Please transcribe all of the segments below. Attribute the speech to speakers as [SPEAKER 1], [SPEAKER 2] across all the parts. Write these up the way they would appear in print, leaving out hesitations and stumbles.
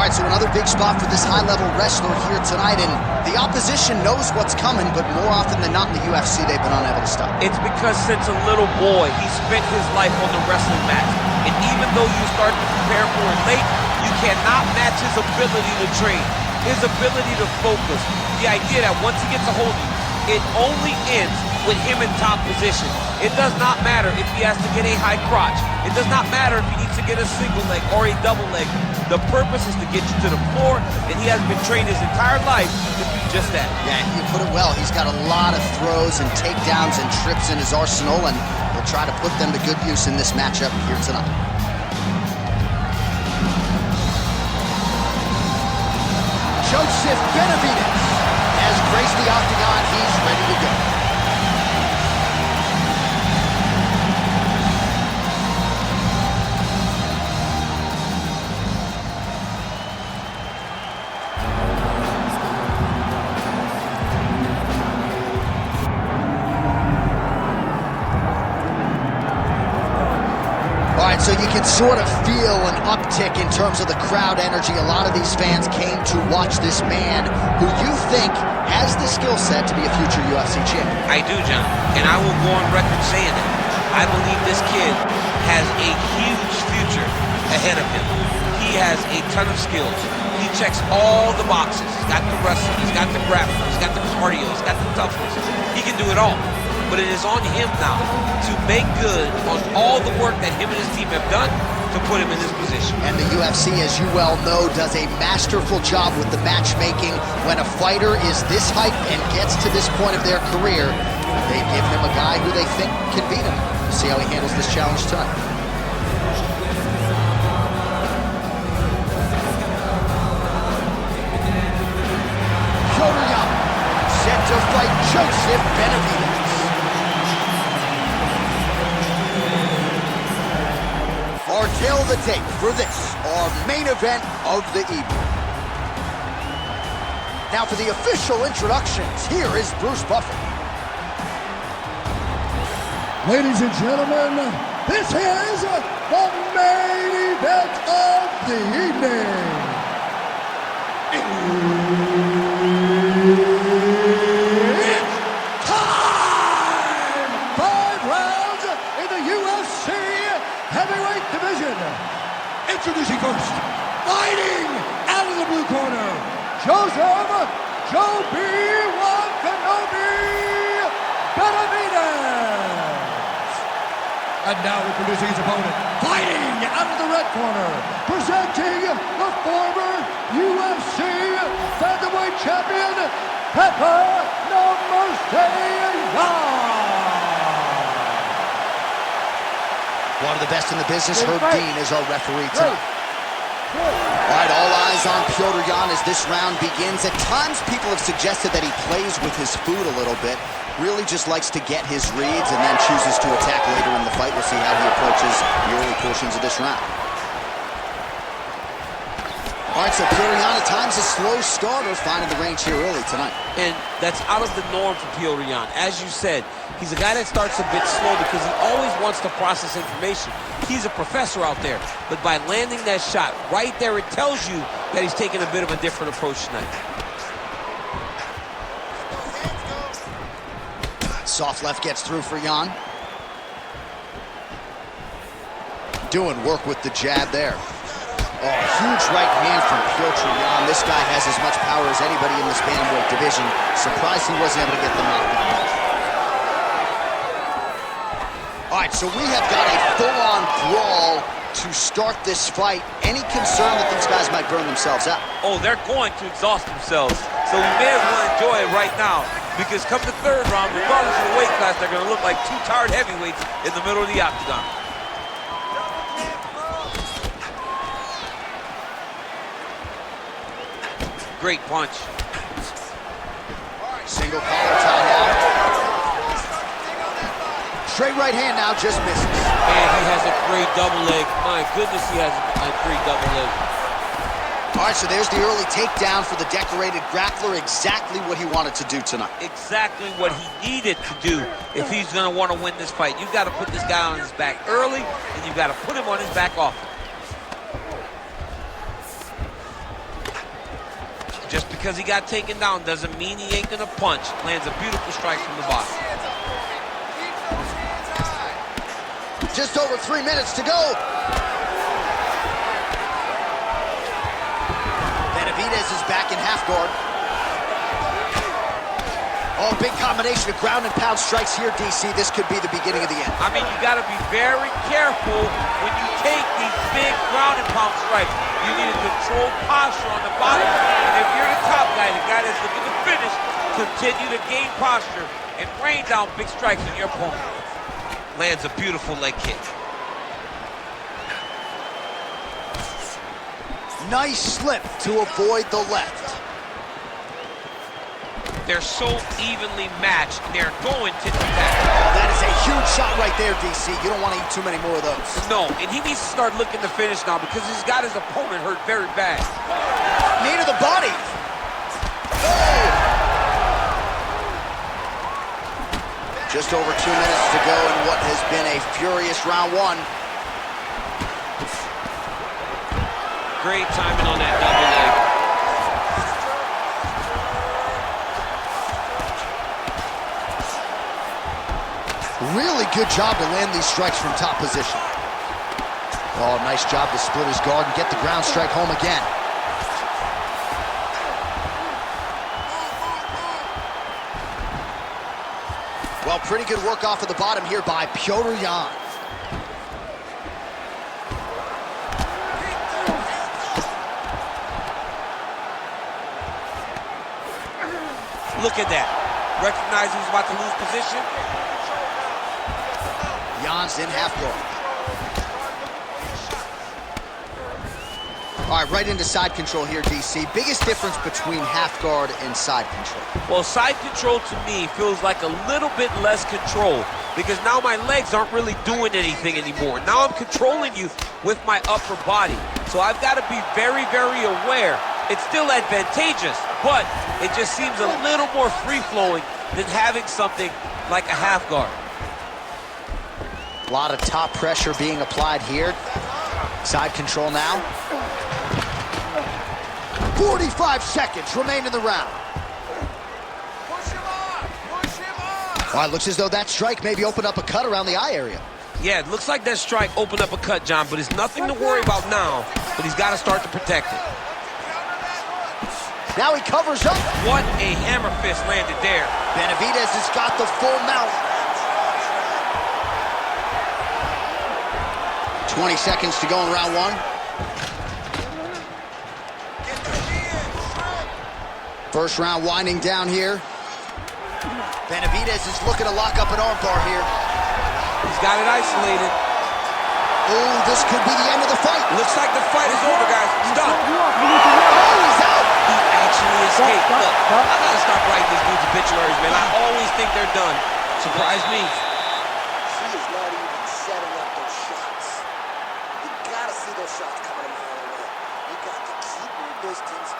[SPEAKER 1] right, so another big spot for this high-level wrestler here tonight, and the opposition knows what's coming, but more often than not in the UFC, they've been unable to stop.
[SPEAKER 2] It's because since a little boy, he spent his life on the wrestling mat. And even though you start to prepare for it late, you cannot match his ability to train, his ability to focus. The idea that once he gets a hold of you, it only ends with him in top position. It does not matter if he has to get a high crotch. It does not matter if he needs to get a single leg or a double leg. The purpose is to get you to the floor, and he has been trained his entire life to do just that.
[SPEAKER 1] Yeah, you put it well. He's got a lot of throws and takedowns and trips in his arsenal, and he'll try to put them to good use in this matchup here tonight. Joseph Benavidez has graced the octagon. He's ready to go. So you can sort of feel an uptick in terms of the crowd energy. A lot of these fans came to watch this man who you think has the skill set to be a future UFC champion.
[SPEAKER 2] I do, John, and I will go on record saying it. I believe this kid has a huge future ahead of him. He has a ton of skills. He checks all the boxes. He's got the wrestling, he's got the grappling, he's got the cardio, he's got the toughness. He can do it all. But it is on him now to make good on all the work that him and his team have done to put him in this position.
[SPEAKER 1] And the UFC, as you well know, does a masterful job with the matchmaking. When a fighter is this hype and gets to this point of their career, they give him a guy who they think can beat him. We'll see how he handles this challenge tonight. Petr set to fight Joseph Benavidez. Our tail of the tape for this, our main event of the evening. Now for the official introductions, here is Bruce Buffer.
[SPEAKER 3] Ladies and gentlemen, this is the main event of the evening. It's time! 5 rounds in the UFC heavyweight division. Introducing first, fighting out of the blue corner, Joseph Joe B. Wakanobi Benavidez. And now introducing his opponent, fighting out of the red corner, presenting the former UFC featherweight champion, Petr
[SPEAKER 1] One of the best in the business, Herb Dean, is our referee tonight. All right, all eyes on Petr as this round begins. At times, people have suggested that he plays with his food a little bit. Really just likes to get his reads and then chooses to attack later in the fight. We'll see how he approaches the early portions of this round. All right, so Petr at times a slow starter, finding the range here early tonight.
[SPEAKER 2] And that's out of the norm for Petr. As you said, he's a guy that starts a bit slow because he always wants to process information. He's a professor out there, but by landing that shot right there, it tells you that he's taking a bit of a different approach tonight.
[SPEAKER 1] Soft left gets through for Jan. Doing work with the jab there. Oh, huge right hand from Petr. This guy has as much power as anybody in this bantamweight division. Surprised he wasn't able to get the knockdown. All right, so we have got a full-on brawl to start this fight. Any concern that these guys might burn themselves out?
[SPEAKER 2] Oh, they're going to exhaust themselves. So we may as well enjoy it right now, because come the third round, regardless of the weight class, they're going to look like two tired heavyweights in the middle of the octagon. Great punch.
[SPEAKER 1] Single collar tie now. Straight right hand now, just misses.
[SPEAKER 2] And he has a great double leg. My goodness, he has a great double leg.
[SPEAKER 1] All right, so there's the early takedown for the decorated grappler. Exactly what he wanted to do tonight.
[SPEAKER 2] Exactly what he needed to do if he's going to want to win this fight. You've got to put this guy on his back early, and you've got to put him on his back often. Just because he got taken down doesn't mean he ain't gonna punch. Lands a beautiful strike from the bottom.
[SPEAKER 1] Just over 3 minutes to go. Benavidez is back in half guard. Oh, big combination of ground and pound strikes here, DC. This could be the beginning of the end.
[SPEAKER 2] I mean, you got to be very careful when you take these big ground and pound strikes. You need a controlled posture on the bottom. And if you're the top guy, the guy that's looking to finish, continue to gain posture and rain down big strikes on your opponent. Lands a beautiful leg kick.
[SPEAKER 1] Nice slip to avoid the left.
[SPEAKER 2] They're so evenly matched. They're going tit-for-tat.
[SPEAKER 1] That is a huge shot right there, DC. You don't want to eat too many more of those.
[SPEAKER 2] No, and he needs to start looking to finish now because he's got his opponent hurt very bad.
[SPEAKER 1] Knee to the body. Oh! Just over 2 minutes to go in what has been a furious round one.
[SPEAKER 2] Great timing on that double leg.
[SPEAKER 1] Really good job to land these strikes from top position. Oh, nice job to split his guard and get the ground strike home again. Well, pretty good work off of the bottom here by Petr.
[SPEAKER 2] Look at that. Recognize he's about to lose position.
[SPEAKER 1] Jan's in half guard. All right, right into side control here, DC. Biggest difference between half guard and side control?
[SPEAKER 2] Well, side control to me feels like a little bit less control because now my legs aren't really doing anything anymore. Now I'm controlling you with my upper body. So I've got to be very, very aware. It's still advantageous, but it just seems a little more free-flowing than having something like a half guard.
[SPEAKER 1] A lot of top pressure being applied here. Side control now. 45 seconds remain in the round.
[SPEAKER 3] Push him on! Push him on!
[SPEAKER 1] All right, looks as though that strike maybe opened up a cut around the eye area.
[SPEAKER 2] Yeah, it looks like that strike opened up a cut, John, but it's nothing to worry about now, but he's got to start to protect it.
[SPEAKER 1] Now he covers up.
[SPEAKER 2] What a hammer fist landed there.
[SPEAKER 1] Benavidez has got the full mount. 20 seconds to go in round one. First round winding down here. Benavidez is looking to lock up an armbar here.
[SPEAKER 2] He's got it isolated.
[SPEAKER 1] Oh, this could be the end of the fight.
[SPEAKER 2] Looks like the fight is over, guys. It's done.
[SPEAKER 1] Oh, he's out.
[SPEAKER 2] He actually escaped. Look, I gotta stop writing these dudes' obituaries, man. I always think they're done. Surprise me.
[SPEAKER 4] He is not even setting up those shots. You gotta see those shots coming a mile away. You got to keep your distance.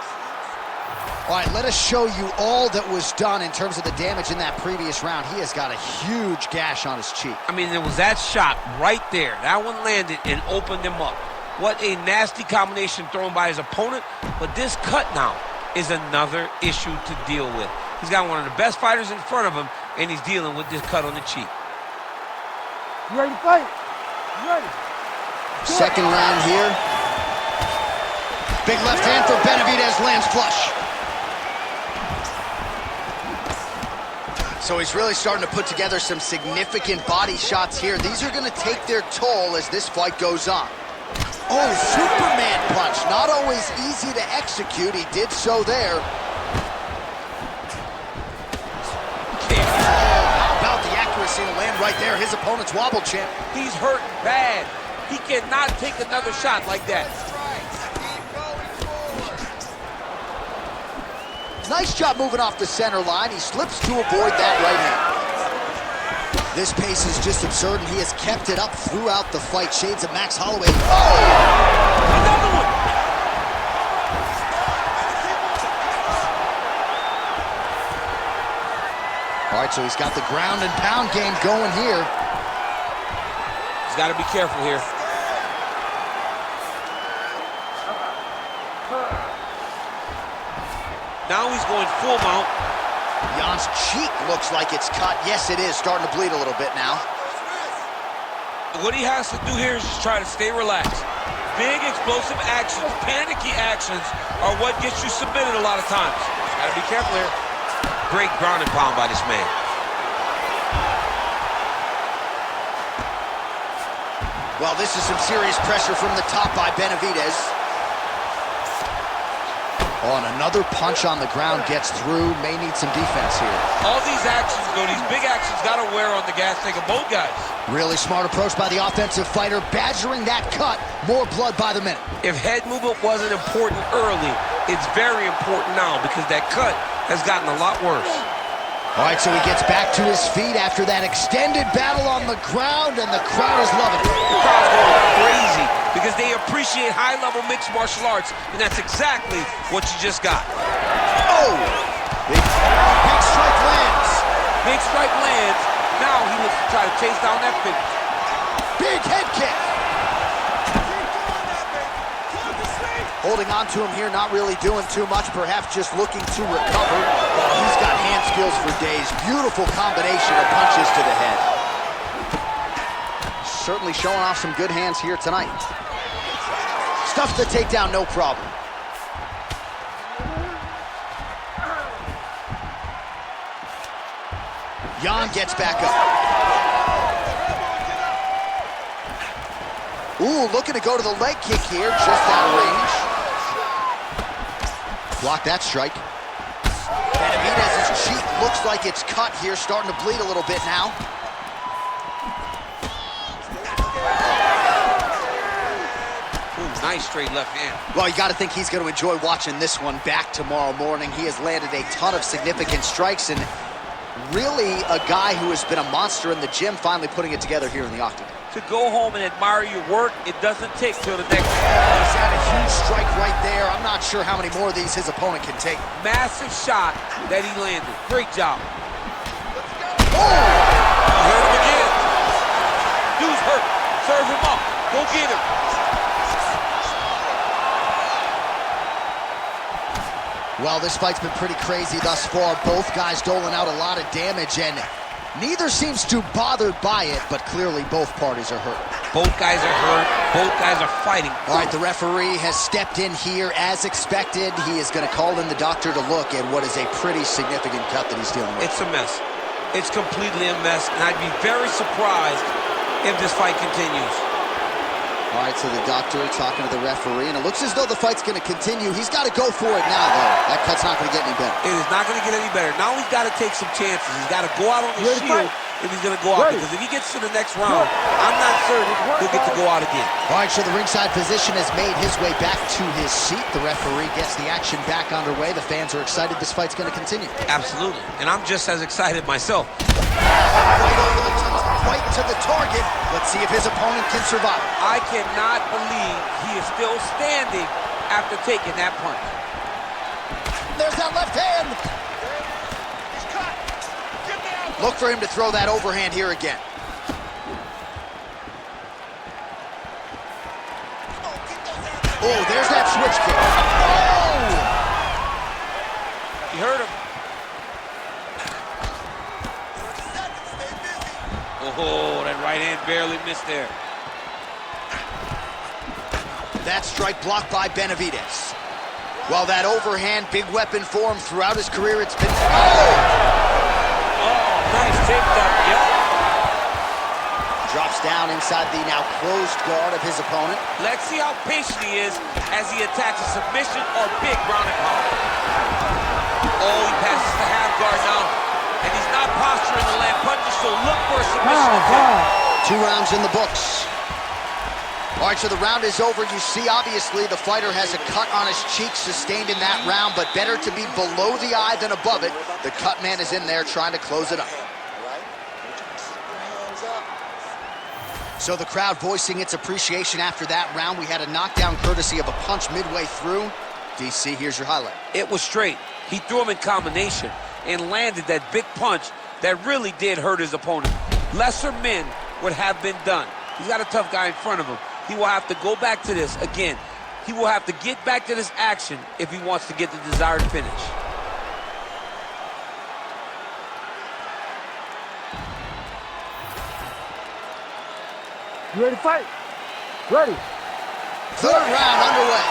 [SPEAKER 1] All right, let us show you all that was done in terms of the damage in that previous round. He has got a huge gash on his cheek.
[SPEAKER 2] I mean, there was that shot right there. That one landed and opened him up. What a nasty combination thrown by his opponent. But this cut now is another issue to deal with. He's got one of the best fighters in front of him, and he's dealing with this cut on the cheek.
[SPEAKER 5] You ready to fight? You ready?
[SPEAKER 1] Second round here. Big left hand for Benavidez, lands flush. So he's really starting to put together some significant body shots here. These are going to take their toll as this fight goes on. Oh, Superman punch. Not always easy to execute. He did so there. How about the accuracy to land right there? His opponent's wobble champ.
[SPEAKER 2] He's hurting bad. He cannot take another shot like that.
[SPEAKER 1] Nice job moving off the center line. He slips to avoid that right hand. This pace is just absurd, and he has kept it up throughout the fight. Shades of Max Holloway. Oh!
[SPEAKER 2] Another one!
[SPEAKER 1] All right, so he's got the ground and pound game going here.
[SPEAKER 2] He's got to be careful here. Now he's going full mount.
[SPEAKER 1] Jan's cheek looks like it's cut. Yes, it is. Starting to bleed a little bit now.
[SPEAKER 2] What he has to do here is just try to stay relaxed. Big, explosive actions, panicky actions are what gets you submitted a lot of times. Gotta be careful here. Great ground and pound by this man.
[SPEAKER 1] Well, this is some serious pressure from the top by Benavidez. Oh, and another punch on the ground gets through. May need some defense here.
[SPEAKER 2] All these actions, though, these big actions got to wear on the gas tank of both guys.
[SPEAKER 1] Really smart approach by the offensive fighter, badgering that cut. More blood by the minute.
[SPEAKER 2] If head movement wasn't important early, it's very important now because that cut has gotten a lot worse.
[SPEAKER 1] All right, so he gets back to his feet after that extended battle on the ground, and the crowd is loving it.
[SPEAKER 2] The crowd's going crazy because they appreciate high-level mixed martial arts, and that's exactly what you just got.
[SPEAKER 1] Oh! Big strike lands.
[SPEAKER 2] Big strike lands. Now he looks to try to chase down that finish.
[SPEAKER 1] Big head kick. Holding on to him here, not really doing too much, perhaps just looking to recover. Oh, he's got hand skills for days. Beautiful combination of punches to the head. Certainly showing off some good hands here tonight. Stuffs the takedown, no problem. Jan gets back up. Ooh, looking to go to the leg kick here, just out of range. Block that strike. Benavidez's cheek looks like it's cut here, starting to bleed a little bit now.
[SPEAKER 2] Ooh, nice straight left hand.
[SPEAKER 1] Well, you got to think he's going to enjoy watching this one back tomorrow morning. He has landed a ton of significant strikes, and really a guy who has been a monster in the gym, finally putting it together here in the octagon.
[SPEAKER 2] To go home and admire your work, it doesn't take till the next one.
[SPEAKER 1] He's had a huge strike right there. I'm not sure how many more of these his opponent can take.
[SPEAKER 2] Massive shot that he landed. Great job.
[SPEAKER 1] Oh!
[SPEAKER 2] Hurt him again. Dude's hurt. Serve him up. Go get him.
[SPEAKER 1] Well, this fight's been pretty crazy thus far. Both guys doling out a lot of damage, and neither seems too bothered by it, but clearly both parties are hurt.
[SPEAKER 2] Both guys are hurt. Both guys are fighting.
[SPEAKER 1] All right, the referee has stepped in here as expected. He is going to call in the doctor to look at what is a pretty significant cut that he's dealing with.
[SPEAKER 2] It's a mess. It's completely a mess, and I'd be very surprised if this fight continues.
[SPEAKER 1] All right, so the doctor talking to the referee, and it looks as though the fight's going to continue. He's got to go for it now, though. That cut's not going to get any better.
[SPEAKER 2] It is not going to get any better. Now he's got to take some chances. He's got to go out on the shield if he's going to go out. Because if he gets to the next round, I'm not certain he'll get to go out again.
[SPEAKER 1] All right, so the ringside physician has made his way back to his seat. The referee gets the action back underway. The fans are excited this fight's going to continue.
[SPEAKER 2] Absolutely. And I'm just as excited myself.
[SPEAKER 1] Right to the target. Let's see if his opponent can survive.
[SPEAKER 2] I cannot believe he is still standing after taking that punch.
[SPEAKER 1] There's that left hand. Look for him to throw that overhand here again. Oh, there's that switch kick. Oh!
[SPEAKER 2] He hurt him. Oh, that right hand barely missed there.
[SPEAKER 1] That strike blocked by Benavidez. Well, that overhand, big weapon for him throughout his career. It's been...
[SPEAKER 2] Oh, nice takedown, yep.
[SPEAKER 1] Drops down inside the now closed guard of his opponent.
[SPEAKER 2] Let's see how patient he is as he attacks a submission or big ground and pound. Oh, he passes the half guard now. And he's not posturing to land punches, so look for a submission attempt.
[SPEAKER 1] 2 rounds in the books. All right, so the round is over. You see, obviously, the fighter has a cut on his cheek sustained in that round, but better to be below the eye than above it. The cut man is in there trying to close it up. So the crowd voicing its appreciation after that round. We had a knockdown courtesy of a punch midway through. DC, here's your highlight.
[SPEAKER 2] It was straight. He threw him in combination and landed that big punch that really did hurt his opponent. Lesser men would have been done. He's got a tough guy in front of him. He will have to go back to this again. He will have to get back to this action if he wants to get the desired finish.
[SPEAKER 5] You ready to fight? Ready.
[SPEAKER 1] Third round underway.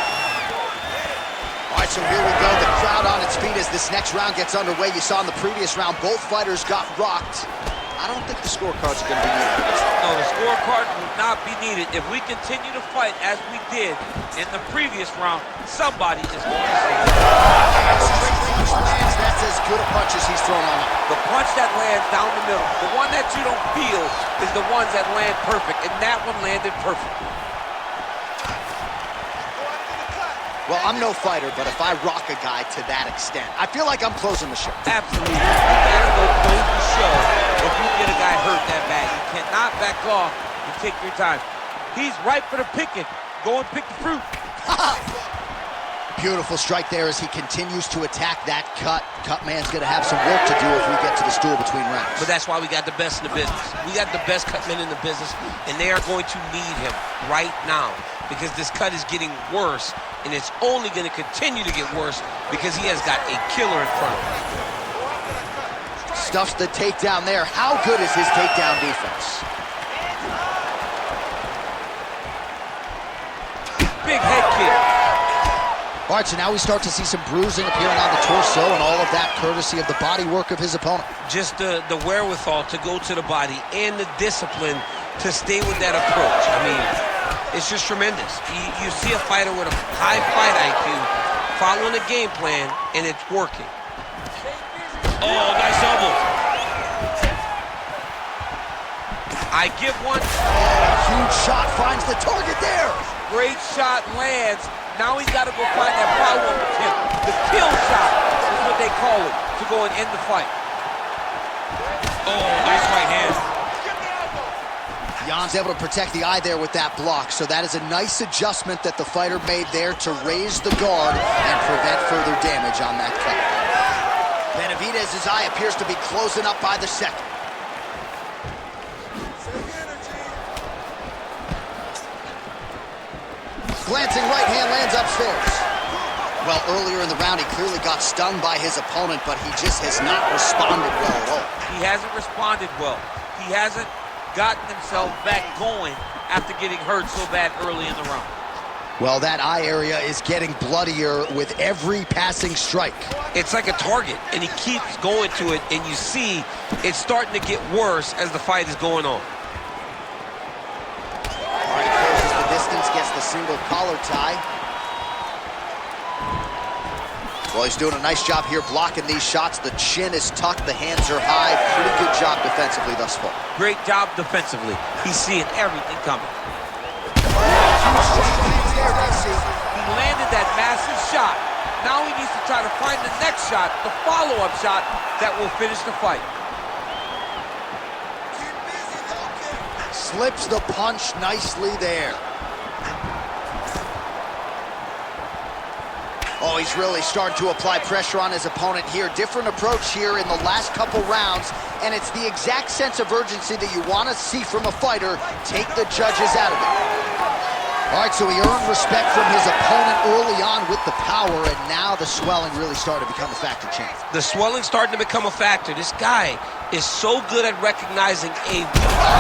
[SPEAKER 1] All right, so here we go. The crowd on its feet as this next round gets underway. You saw in the previous round, both fighters got rocked. I don't think the scorecards are going to be needed for this.
[SPEAKER 2] No, the scorecard will not be needed. If we continue to fight as we did in the previous round, somebody is going to see it.
[SPEAKER 1] That's as good a punch as he's thrown on him.
[SPEAKER 2] The punch that lands down the middle, the one that you don't feel, is the ones that land perfect, and that one landed perfect.
[SPEAKER 1] Well, I'm no fighter, but if I rock a guy to that extent, I feel like I'm closing the show.
[SPEAKER 2] Absolutely. You gotta go close the show if you get a guy hurt that bad. You cannot back off and take your time. He's ripe for the picking. Go and pick the fruit.
[SPEAKER 1] Beautiful strike there as he continues to attack that cut. Cut man's going to have some work to do if we get to the stool between rounds.
[SPEAKER 2] But that's why we got the best in the business. We got the best cut men in the business, and they are going to need him right now because this cut is getting worse, and it's only going to continue to get worse because he has got a killer in front of him.
[SPEAKER 1] Stuffs the takedown there. How good is his takedown defense?
[SPEAKER 2] Big head kick.
[SPEAKER 1] All right, so now we start to see some bruising appearing on the torso, and all of that courtesy of the body work of his opponent.
[SPEAKER 2] Just the wherewithal to go to the body and the discipline to stay with that approach. I mean, it's just tremendous. You see a fighter with a high fight IQ following a game plan, and it's working. Oh, nice elbow. I give one.
[SPEAKER 1] Huge shot finds the target there.
[SPEAKER 2] Great shot lands. Now he's got to go find that follow-up attempt. The kill shot is what they call it, to go and end the fight. Oh, nice right hand.
[SPEAKER 1] Jan's able to protect the eye there with that block, so that is a nice adjustment that the fighter made there to raise the guard and prevent further damage on that cut. Benavidez' eye appears to be closing up by the second. Glancing right hand lands upstairs. Well, earlier in the round, he clearly got stung by his opponent, but he just has not responded well at all.
[SPEAKER 2] He hasn't responded well. He hasn't gotten himself back going after getting hurt so bad early in the round.
[SPEAKER 1] Well, that eye area is getting bloodier with every passing strike.
[SPEAKER 2] It's like a target, and he keeps going to it, and you see it's starting to get worse as the fight is going on.
[SPEAKER 1] Distance, gets the single collar tie. Well, he's doing a nice job here blocking these shots. The chin is tucked, the hands are high. Pretty good job defensively thus far.
[SPEAKER 2] Great job defensively. He's seeing everything coming. He landed that massive shot. Now he needs to try to find the next shot, the follow-up shot that will finish the fight.
[SPEAKER 1] Slips the punch nicely there. Oh, he's really starting to apply pressure on his opponent here. Different approach here in the last couple rounds, and it's the exact sense of urgency that you want to see from a fighter. Take the judges out of it. All right, so he earned respect from his opponent early on with the power, and now the swelling really started to become a factor, Champ.
[SPEAKER 2] The swelling's starting to become a factor. This guy is so good at recognizing a weak spot.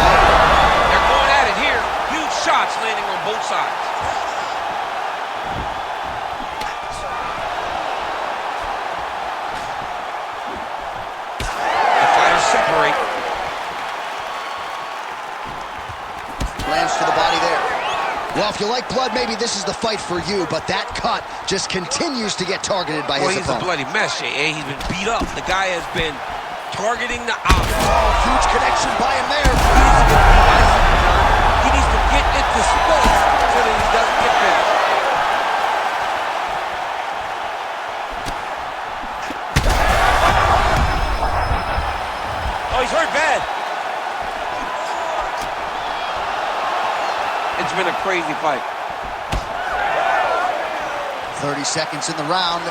[SPEAKER 2] They're going at it here. Huge shots landing on both sides. Separate.
[SPEAKER 1] Lands to the body there. Well, if you like blood, maybe this is the fight for you, but that cut just continues to get targeted by his opponent.
[SPEAKER 2] He's a bloody mess, Jay. He's been beat up. The guy has been targeting the opposite.
[SPEAKER 1] Oh, huge connection by him there.
[SPEAKER 2] He needs to get into space so that he doesn't get finished. Oh, he's hurt bad. It's been a crazy fight.
[SPEAKER 1] 30 seconds in the round.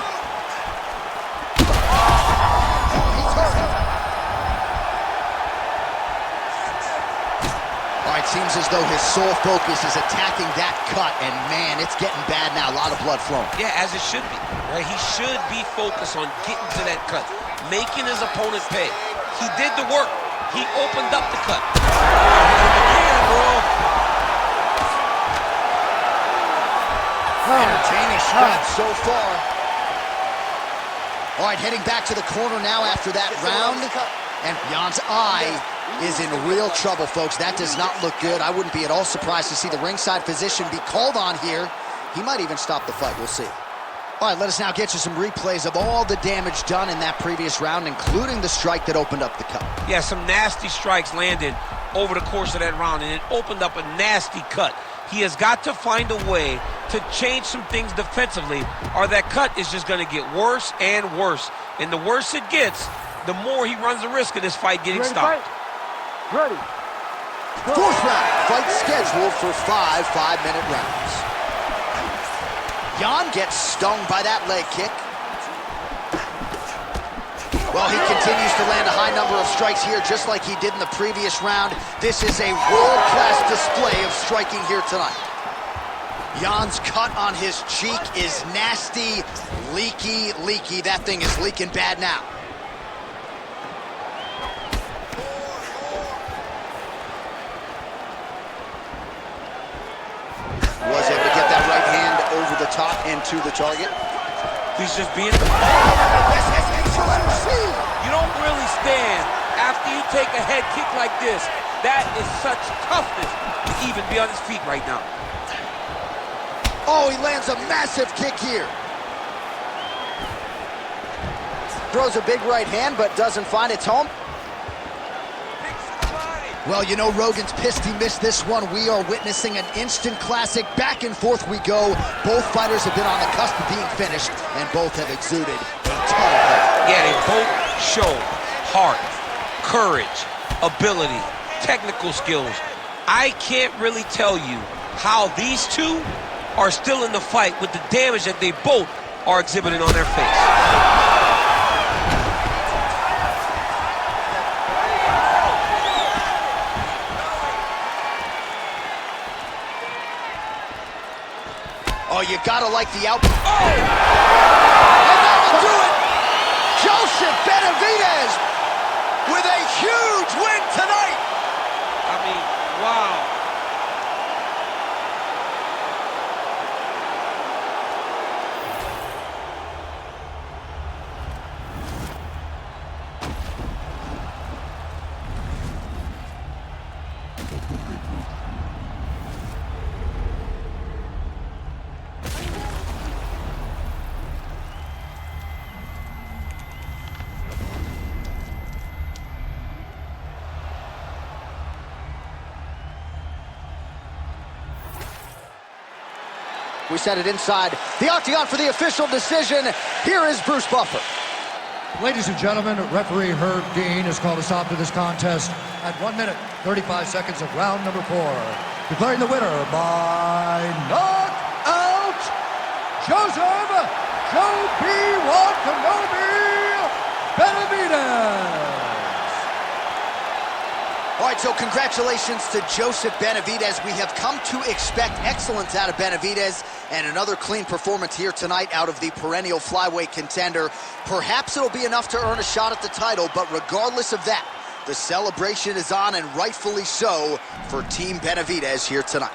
[SPEAKER 1] All right, seems as though his sole focus is attacking that cut, and man, it's getting bad now. A lot of blood flowing.
[SPEAKER 2] Yeah, as it should be. Right? He should be focused on getting to that cut, making his opponent pay. He did the work. He opened up the cut. Oh, bro.
[SPEAKER 1] Entertaining stretch so far. All right, heading back to the corner now after that round. And Jan's eye is in real trouble, folks. That does not look good. I wouldn't be at all surprised to see the ringside physician be called on here. He might even stop the fight. We'll see. All right, let us now get you some replays of all the damage done in that previous round, including the strike that opened up the cut.
[SPEAKER 2] Yeah, some nasty strikes landed over the course of that round, and it opened up a nasty cut. He has got to find a way to change some things defensively, or that cut is just going to get worse and worse. And the worse it gets, the more he runs the risk of this fight getting stopped.
[SPEAKER 5] Ready.
[SPEAKER 1] Fourth round, fight scheduled for 5 5-minute rounds. Jan gets stung by that leg kick. Well, he continues to land a high number of strikes here, just like he did in the previous round. This is a world-class display of striking here tonight. Jan's cut on his cheek is nasty, leaky. That thing is leaking bad now. Was able to get that right hand over the top and to the target.
[SPEAKER 2] He's just being... You don't really stand after you take a head kick like this. That is such toughness to even be on his feet right now.
[SPEAKER 1] Oh, he lands a massive kick here. Throws a big right hand, but doesn't find its home. Well, you know, Rogan's pissed he missed this one. We are witnessing an instant classic. Back and forth we go. Both fighters have been on the cusp of being finished, and both have exuded a ton of power.
[SPEAKER 2] Yeah, they both show heart, courage, ability, technical skills. I can't really tell you how these two are still in the fight with the damage that they both are exhibiting on their face.
[SPEAKER 1] Oh, you gotta like the output. Oh! And that will do it! Joseph Benavidez with a huge win tonight!
[SPEAKER 2] I mean, wow.
[SPEAKER 1] We set it inside the octagon for the official decision. Here is Bruce Buffer.
[SPEAKER 3] Ladies and gentlemen, referee Herb Dean has called a stop to this contest at 1 minute, 35 seconds of round number 4. Declaring the winner by knockout, Joseph Joe B. Kenobi Benavidez.
[SPEAKER 1] All right, so congratulations to Joseph Benavidez. We have come to expect excellence out of Benavidez, and another clean performance here tonight out of the perennial flyweight contender. Perhaps it'll be enough to earn a shot at the title, but regardless of that, the celebration is on, and rightfully so, for Team Benavidez here tonight.